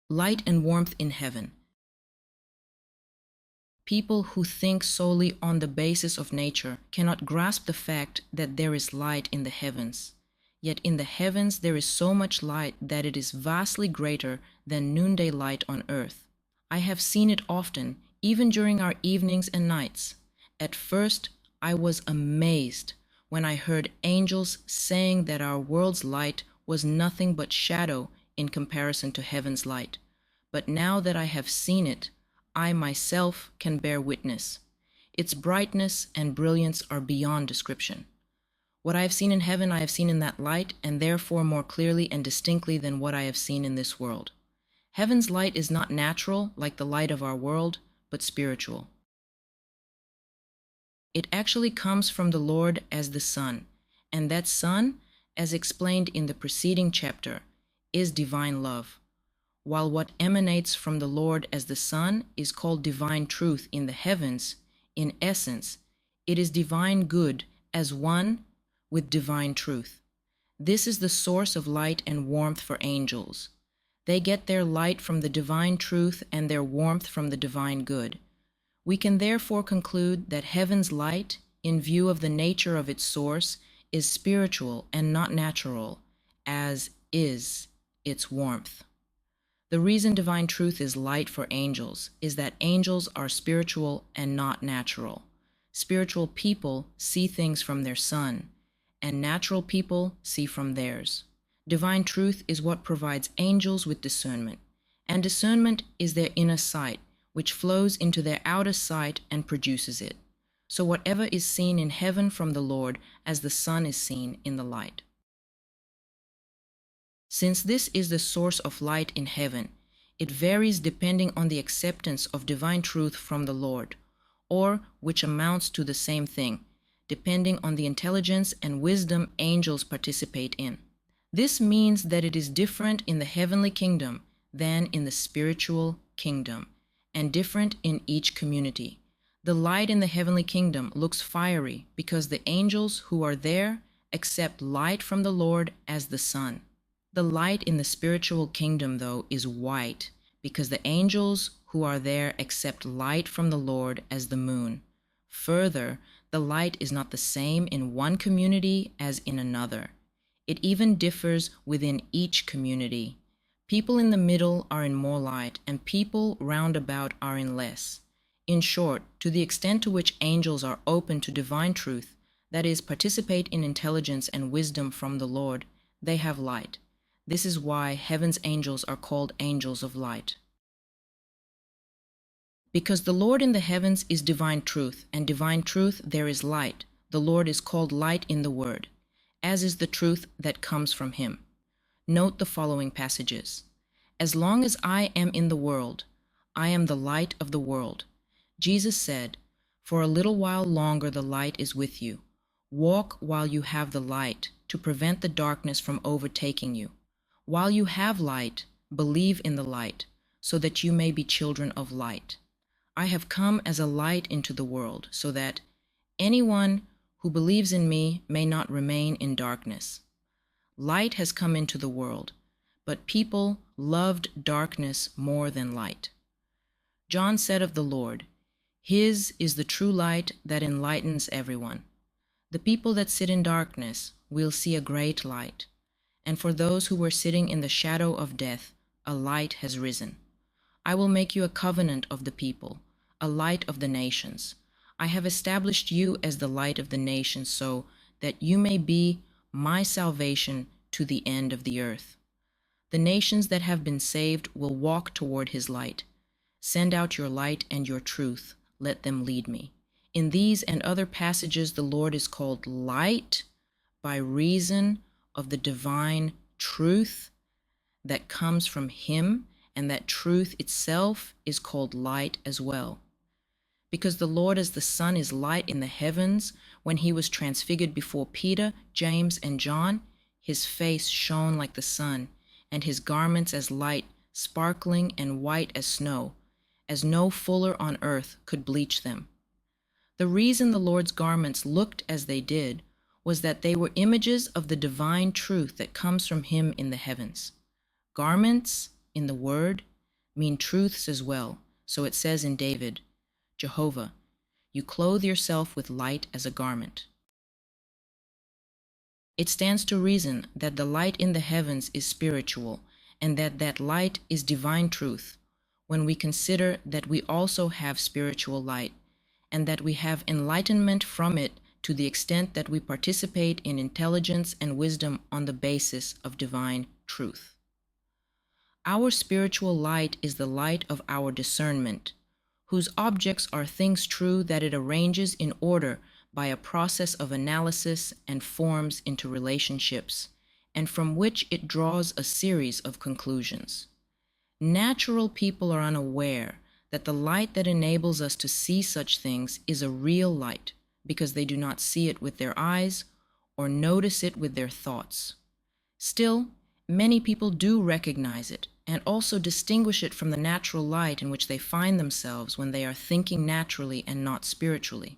Light and warmth in heaven. People who think solely on the basis of nature cannot grasp the fact that there is light in the heavens. Yet in the heavens there is so much light that it is vastly greater than noonday light on earth. I have seen it often, even during our evenings and nights. At first, I was amazed when I heard angels saying that our world's light was nothing but shadow in comparison to heaven's light. But now that I have seen it, I myself can bear witness. Its brightness and brilliance are beyond description. What I have seen in heaven, I have seen in that light, and therefore more clearly and distinctly than what I have seen in this world. Heaven's light is not natural, like the light of our world, but spiritual. It actually comes from the Lord as the sun, and that sun, as explained in the preceding chapter, is divine love. While what emanates from the Lord as the sun is called divine truth in the heavens, in essence, it is divine good as one with divine truth. This is the source of light and warmth for angels. They get their light from the divine truth and their warmth from the divine good. We can therefore conclude that heaven's light, in view of the nature of its source, is spiritual and not natural, as is its warmth. The reason divine truth is light for angels is that angels are spiritual and not natural. Spiritual people see things from their sun, and natural people see from theirs. Divine truth is what provides angels with discernment, and discernment is their inner sight, which flows into their outer sight and produces it. So whatever is seen in heaven from the Lord as the sun is seen in the light. Since this is the source of light in heaven, it varies depending on the acceptance of divine truth from the Lord, or which amounts to the same thing, depending on the intelligence and wisdom angels participate in. This means that it is different in the heavenly kingdom than in the spiritual kingdom, and different in each community. The light in the heavenly kingdom looks fiery because the angels who are there accept light from the Lord as the sun. The light in the spiritual kingdom, though, is white because the angels who are there accept light from the Lord as the moon. Further, the light is not the same in one community as in another. It even differs within each community. People in the middle are in more light, and people round about are in less. In short, to the extent to which angels are open to divine truth, that is, participate in intelligence and wisdom from the Lord, they have light. This is why heaven's angels are called angels of light. Because the Lord in the heavens is divine truth, and divine truth there is light, the Lord is called light in the word, as is the truth that comes from him. Note the following passages. As long as I am in the world, I am the light of the world. Jesus said, "For a little while longer the light is with you. Walk while you have the light, to prevent the darkness from overtaking you. While you have light, believe in the light, so that you may be children of light. I have come as a light into the world, so that anyone who believes in me may not remain in darkness. Light has come into the world, but people loved darkness more than light." John said of the Lord, "His is the true light that enlightens everyone. The people that sit in darkness will see a great light. And for those who were sitting in the shadow of death, a light has risen. I will make you a covenant of the people, a light of the nations. I have established you as the light of the nations so that you may be my salvation to the end of the earth. The nations that have been saved will walk toward his light. Send out your light and your truth. Let them lead me." In these and other passages, the Lord is called light by reason of the divine truth that comes from him, and that truth itself is called light as well. Because the Lord as the sun is light in the heavens, when he was transfigured before Peter, James, and John, his face shone like the sun, and his garments as light, sparkling and white as snow, as no fuller on earth could bleach them. The reason the Lord's garments looked as they did was that they were images of the divine truth that comes from him in the heavens. Garments, in the word, mean truths as well. So it says in David, Jehovah, you clothe yourself with light as a garment. It stands to reason that the light in the heavens is spiritual, and that that light is divine truth, when we consider that we also have spiritual light, and that we have enlightenment from it to the extent that we participate in intelligence and wisdom on the basis of divine truth. Our spiritual light is the light of our discernment, whose objects are things true that it arranges in order by a process of analysis and forms into relationships, and from which it draws a series of conclusions. Natural people are unaware that the light that enables us to see such things is a real light, because they do not see it with their eyes or notice it with their thoughts. Still, many people do recognize it and also distinguish it from the natural light in which they find themselves when they are thinking naturally and not spiritually.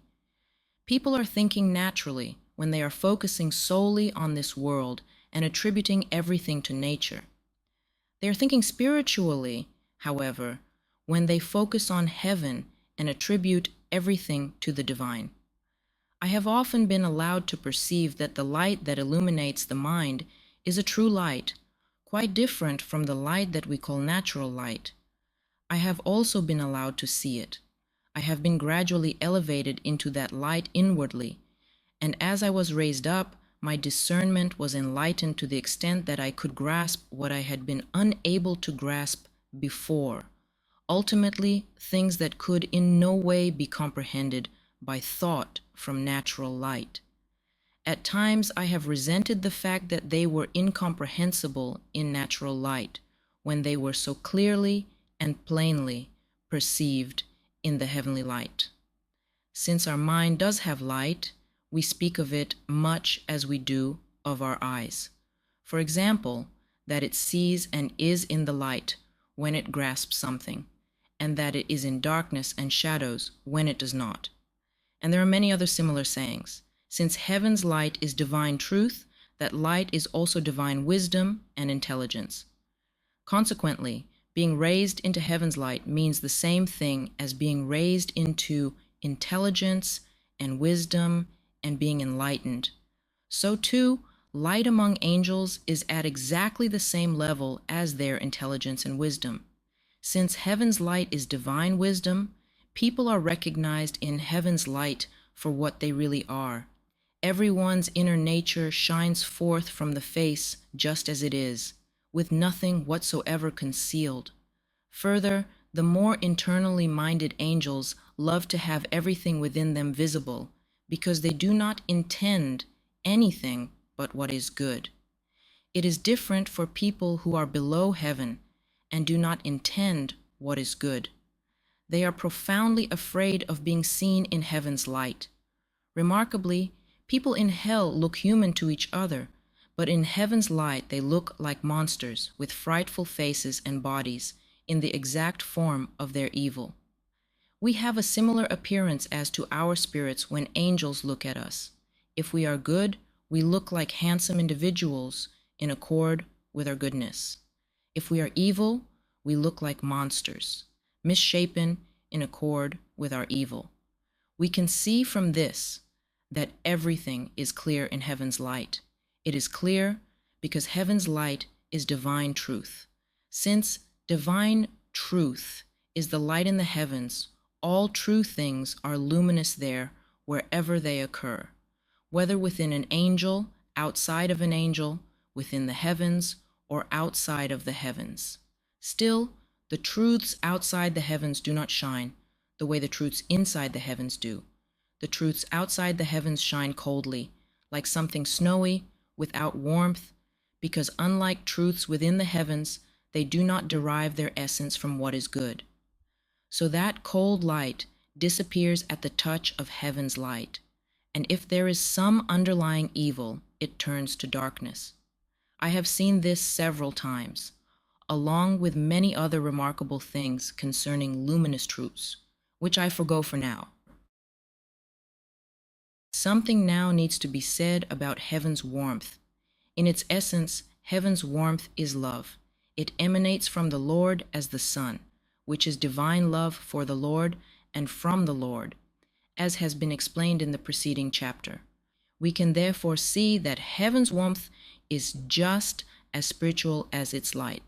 People are thinking naturally when they are focusing solely on this world and attributing everything to nature. They are thinking spiritually, however, when they focus on heaven and attribute everything to the divine. I have often been allowed to perceive that the light that illuminates the mind is a true light, quite different from the light that we call natural light. I have also been allowed to see it. I have been gradually elevated into that light inwardly, and as I was raised up, my discernment was enlightened to the extent that I could grasp what I had been unable to grasp before, ultimately things that could in no way be comprehended by thought from natural light. At times I have resented the fact that they were incomprehensible in natural light, when they were so clearly and plainly perceived in the heavenly light. Since our mind does have light, we speak of it much as we do of our eyes. For example, that it sees and is in the light when it grasps something, and that it is in darkness and shadows when it does not. And there are many other similar sayings. Since heaven's light is divine truth, that light is also divine wisdom and intelligence. Consequently, being raised into heaven's light means the same thing as being raised into intelligence and wisdom and being enlightened. So too, light among angels is at exactly the same level as their intelligence and wisdom. Since heaven's light is divine wisdom, people are recognized in heaven's light for what they really are. Everyone's inner nature shines forth from the face just as it is, with nothing whatsoever concealed. Further, the more internally minded angels love to have everything within them visible, because they do not intend anything but what is good. It is different for people who are below heaven and do not intend what is good. They are profoundly afraid of being seen in heaven's light. Remarkably, people in hell look human to each other, but in heaven's light they look like monsters with frightful faces and bodies in the exact form of their evil. We have a similar appearance as to our spirits when angels look at us. If we are good, we look like handsome individuals in accord with our goodness. If we are evil, we look like monsters, misshapen in accord with our evil. We can see from this that everything is clear in heaven's light. It is clear because heaven's light is divine truth. Since divine truth is the light in the heavens, all true things are luminous there wherever they occur, whether within an angel, outside of an angel, within the heavens, or outside of the heavens. Still, the truths outside the heavens do not shine the way the truths inside the heavens do. The truths outside the heavens shine coldly, like something snowy, without warmth, because unlike truths within the heavens, they do not derive their essence from what is good. So that cold light disappears at the touch of heaven's light, and if there is some underlying evil, it turns to darkness. I have seen this several times, along with many other remarkable things concerning luminous truths, which I forgo for now. Something now needs to be said about heaven's warmth. In its essence, heaven's warmth is love. It emanates from the Lord as the sun, which is divine love for the Lord and from the Lord, as has been explained in the preceding chapter. We can therefore see that heaven's warmth is just as spiritual as its light,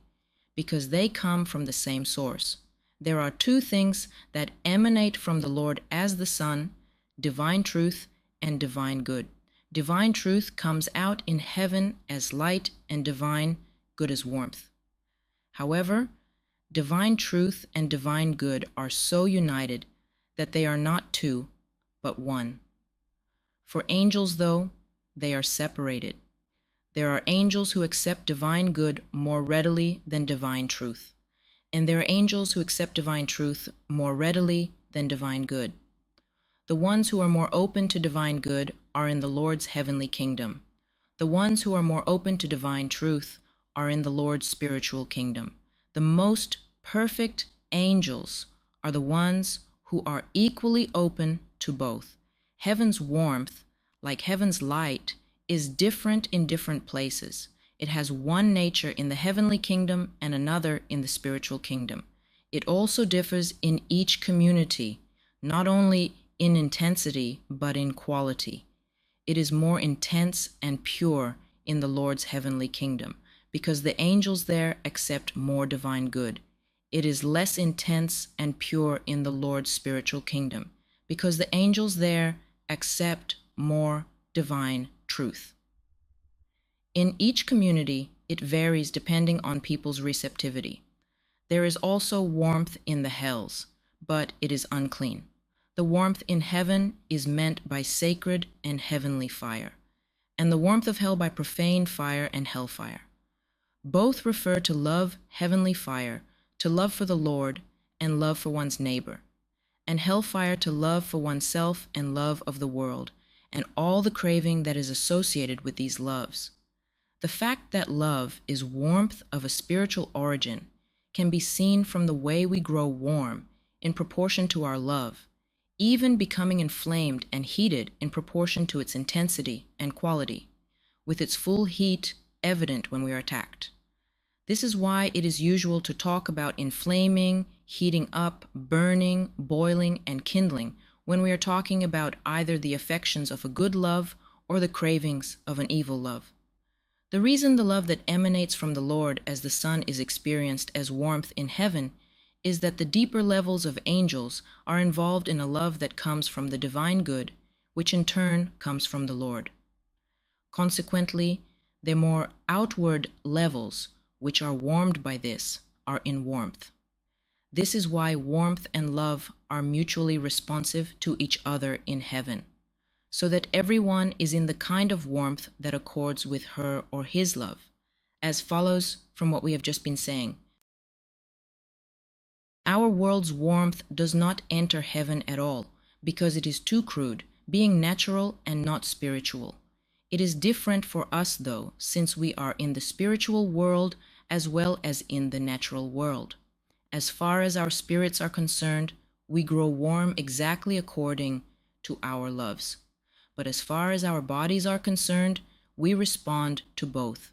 because they come from the same source. There are two things that emanate from the Lord as the Son: divine truth and divine good. Divine truth comes out in heaven as light, and divine good as warmth. However, divine truth and divine good are so united that they are not two, but one. For angels, though, they are separated. There are angels who accept divine good more readily than divine truth, and there are angels who accept divine truth more readily than divine good. The ones who are more open to divine good are in the Lord's heavenly kingdom. The ones who are more open to divine truth are in the Lord's spiritual kingdom. The most perfect angels are the ones who are equally open to both. Heaven's warmth, like heaven's light, is different in different places. It has one nature in the heavenly kingdom and another in the spiritual kingdom. It also differs in each community, not only in intensity, but in quality. It is more intense and pure in the Lord's heavenly kingdom, because the angels there accept more divine good. It is less intense and pure in the Lord's spiritual kingdom, because the angels there accept more divine truth. In each community, it varies depending on people's receptivity. There is also warmth in the hells, but it is unclean. The warmth in heaven is meant by sacred and heavenly fire, and the warmth of hell by profane fire and hellfire. Both refer to love, heavenly fire, to love for the Lord and love for one's neighbor, and hellfire to love for oneself and love of the world, and all the craving that is associated with these loves. The fact that love is warmth of a spiritual origin can be seen from the way we grow warm in proportion to our love, even becoming inflamed and heated in proportion to its intensity and quality, with its full heat evident when we are attacked. This is why it is usual to talk about inflaming, heating up, burning, boiling, and kindling when we are talking about either the affections of a good love or the cravings of an evil love. The reason the love that emanates from the Lord as the Son is experienced as warmth in heaven is that the deeper levels of angels are involved in a love that comes from the divine good, which in turn comes from the Lord. Consequently, the more outward levels, which are warmed by this, are in warmth. This is why warmth and love are mutually responsive to each other in heaven, so that everyone is in the kind of warmth that accords with her or his love, as follows from what we have just been saying. Our world's warmth does not enter heaven at all, because it is too crude, being natural and not spiritual. It is different for us, though, since we are in the spiritual world as well as in the natural world. As far as our spirits are concerned, we grow warm exactly according to our loves. But as far as our bodies are concerned, we respond to both,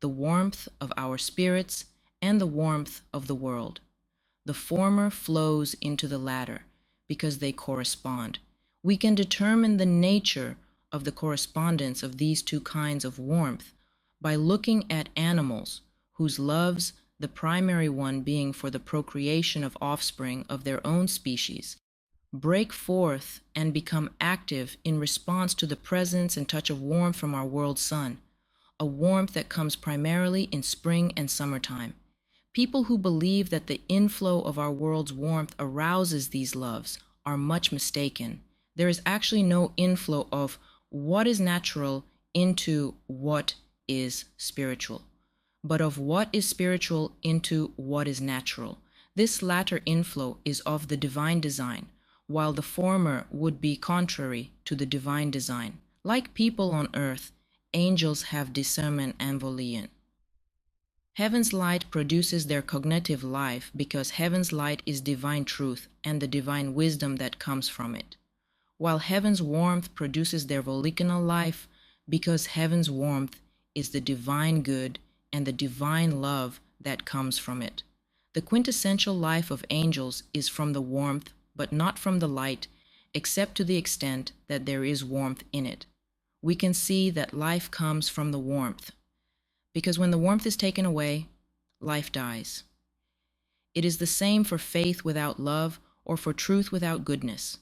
the warmth of our spirits and the warmth of the world. The former flows into the latter because they correspond. We can determine the nature of the correspondence of these two kinds of warmth by looking at animals whose loves, the primary one being for the procreation of offspring of their own species, break forth and become active in response to the presence and touch of warmth from our world sun, a warmth that comes primarily in spring and summertime. People who believe that the inflow of our world's warmth arouses these loves are much mistaken. There is actually no inflow of what is natural into what is spiritual, but of what is spiritual into what is natural. This latter inflow is of the divine design, while the former would be contrary to the divine design. Like people on earth, angels have discernment and volition. Heaven's light produces their cognitive life because heaven's light is divine truth and the divine wisdom that comes from it, while heaven's warmth produces their volitional life because heaven's warmth is the divine good and the divine love that comes from it. The quintessential life of angels is from the warmth, but not from the light, except to the extent that there is warmth in it. We can see that life comes from the warmth, because when the warmth is taken away, life dies. It is the same for faith without love or for truth without goodness.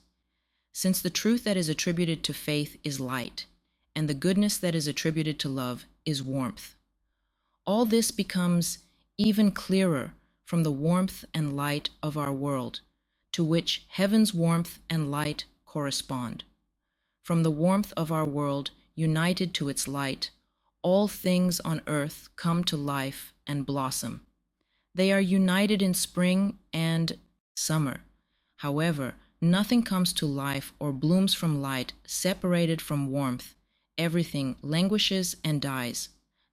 Since the truth that is attributed to faith is light, and the goodness that is attributed to love is warmth. All this becomes even clearer from the warmth and light of our world, to which heaven's warmth and light correspond. From the warmth of our world, united to its light, all things on earth come to life and blossom. They are united in spring and summer. However, nothing comes to life or blooms from light separated from warmth. Everything languishes and dies.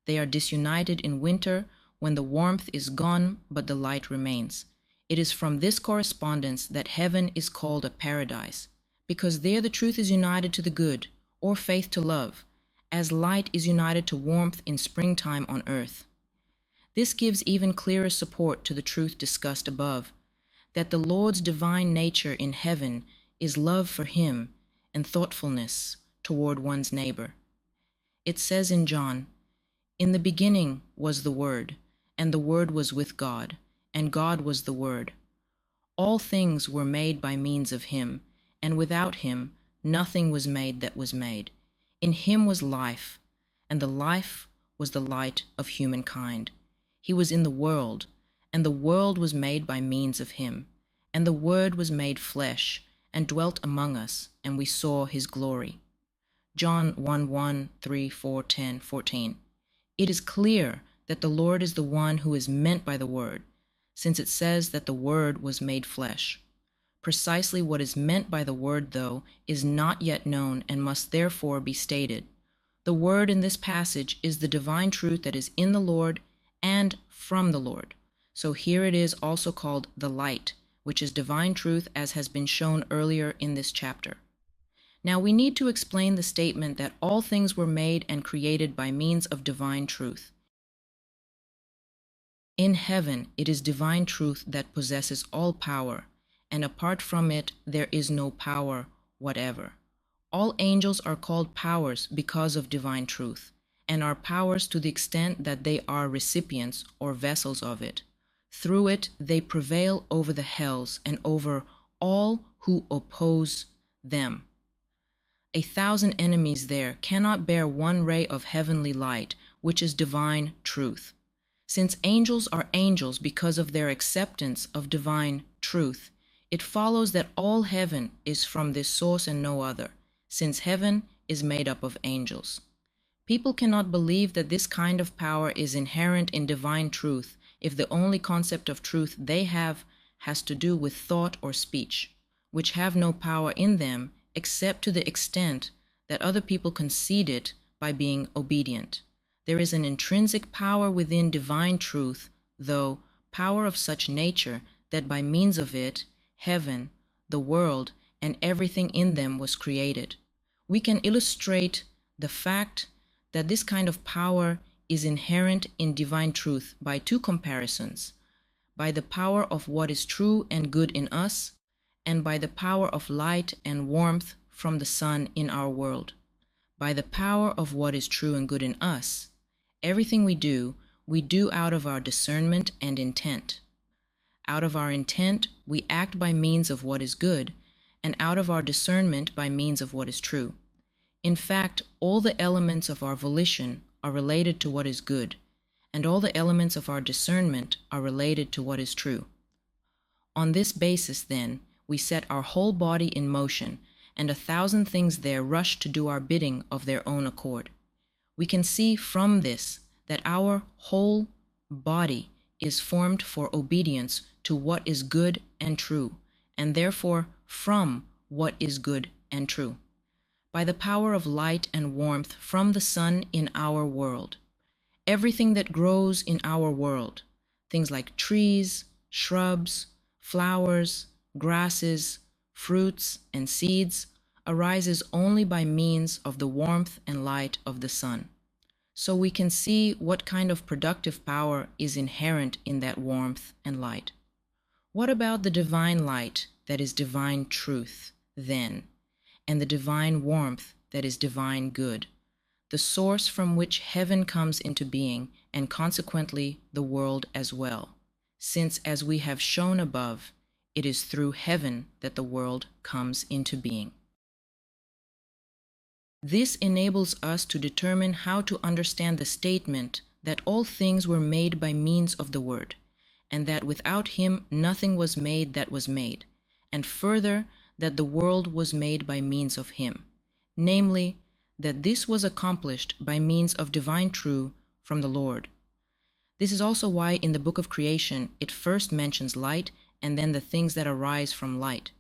They are disunited in winter when the warmth is gone but the light remains. It is from this correspondence that heaven is called a paradise, because there the truth is united to the good, or faith to love, as light is united to warmth in springtime on earth. This gives even clearer support to the truth discussed above, that the Lord's divine nature in heaven is love for him and thoughtfulness toward one's neighbor. It says in John, "In the beginning was the Word, and the Word was with God, and God was the Word. All things were made by means of him, and without him nothing was made that was made. In him was life, and the life was the light of humankind. He was in the world, and the world was made by means of him, and the Word was made flesh, and dwelt among us, and we saw his glory." John 1:1, 3, 4, 10, 14. It is clear that the Lord is the one who is meant by the Word, since it says that the Word was made flesh. Precisely what is meant by the Word, though, is not yet known and must therefore be stated. The Word in this passage is the divine truth that is in the Lord and from the Lord. So here it is also called the light, which is divine truth, as has been shown earlier in this chapter. Now we need to explain the statement that all things were made and created by means of divine truth. In heaven, it is divine truth that possesses all power, and apart from it, there is no power whatever. All angels are called powers because of divine truth, and are powers to the extent that they are recipients or vessels of it. Through it, they prevail over the hells and over all who oppose them. 1,000 enemies there cannot bear one ray of heavenly light, which is divine truth. Since angels are angels because of their acceptance of divine truth, it follows that all heaven is from this source and no other, since heaven is made up of angels. People cannot believe that this kind of power is inherent in divine truth if the only concept of truth they have has to do with thought or speech, which have no power in them except to the extent that other people concede it by being obedient. There is an intrinsic power within divine truth, though power of such nature that by means of it, heaven, the world, and everything in them was created. We can illustrate the fact that this kind of power is inherent in divine truth by two comparisons: by the power of what is true and good in us, and by the power of light and warmth from the sun in our world. By the power of what is true and good in us, everything we do out of our discernment and intent. Out of our intent, we act by means of what is good, and out of our discernment by means of what is true. In fact, all the elements of our volition are related to what is good, and all the elements of our discernment are related to what is true. On this basis, then, we set our whole body in motion, and 1,000 things there rush to do our bidding of their own accord. We can see from this that our whole body is formed for obedience to what is good and true, and therefore from what is good and true, by the power of light and warmth from the sun in our world. Everything that grows in our world, things like trees, shrubs, flowers, grasses, fruits, and seeds, arises only by means of the warmth and light of the sun. So we can see what kind of productive power is inherent in that warmth and light. What about the divine light that is divine truth, then, and the divine warmth that is divine good, the source from which heaven comes into being, and consequently the world as well, since, as we have shown above, it is through heaven that the world comes into being. This enables us to determine how to understand the statement that all things were made by means of the Word, and that without him nothing was made that was made, and further, that the world was made by means of him, namely, that this was accomplished by means of divine truth from the Lord. This is also why in the book of creation it first mentions light and then the things that arise from light.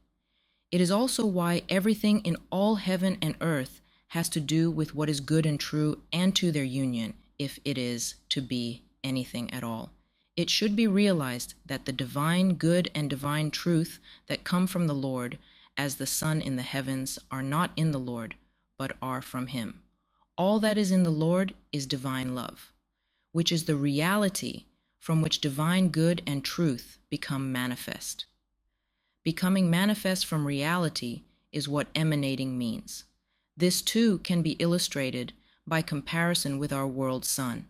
It is also why everything in all heaven and earth has to do with what is good and true and to their union, if it is to be anything at all. It should be realized that the divine good and divine truth that come from the Lord, as the sun in the heavens, are not in the Lord, but are from him. All that is in the Lord is divine love, which is the reality from which divine good and truth become manifest. Becoming manifest from reality is what emanating means. This too can be illustrated by comparison with our world sun.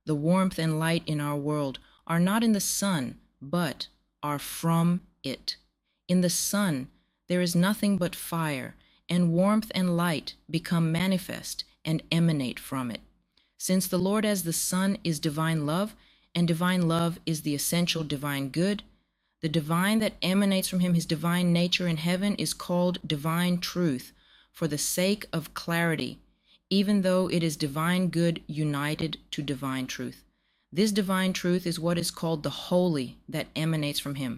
The warmth and light in our world are not in the sun, but are from it. In the sun, there is nothing but fire, and warmth and light become manifest and emanate from it. Since the Lord as the sun is divine love, and divine love is the essential divine good, the divine that emanates from him, his divine nature in heaven, is called divine truth for the sake of clarity, even though it is divine good united to divine truth. This divine truth is what is called the holy that emanates from him,